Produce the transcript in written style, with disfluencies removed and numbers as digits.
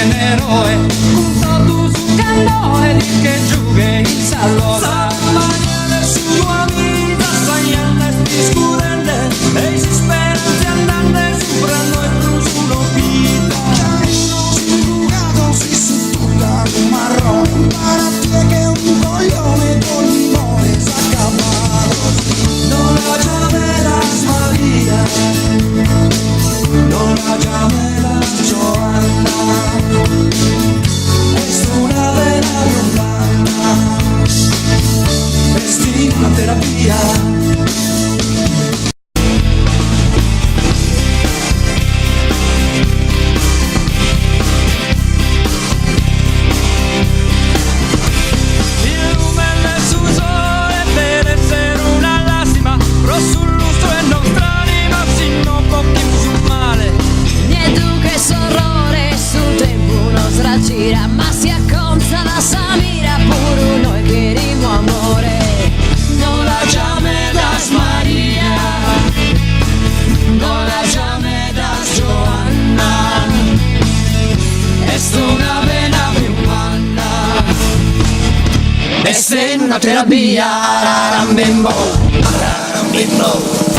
en eroe, junto tu su canoe, di que jugué y salona. Mañana es su amiga, mañana es discurrente, e si speranze andante, soprano e tu sulla vita. Caminos jugados y su tuta marrón, para ti que un coglione con limones acabados. No la llameras María, no la llameras Johanna, es una vena romana, es una terapia. Ma si acconza la Samira, puro noi querimo amore. No la llameras María, no la llameras Johanna, es una vena humana, es una terapia. Raram bimbo, raram bimbo.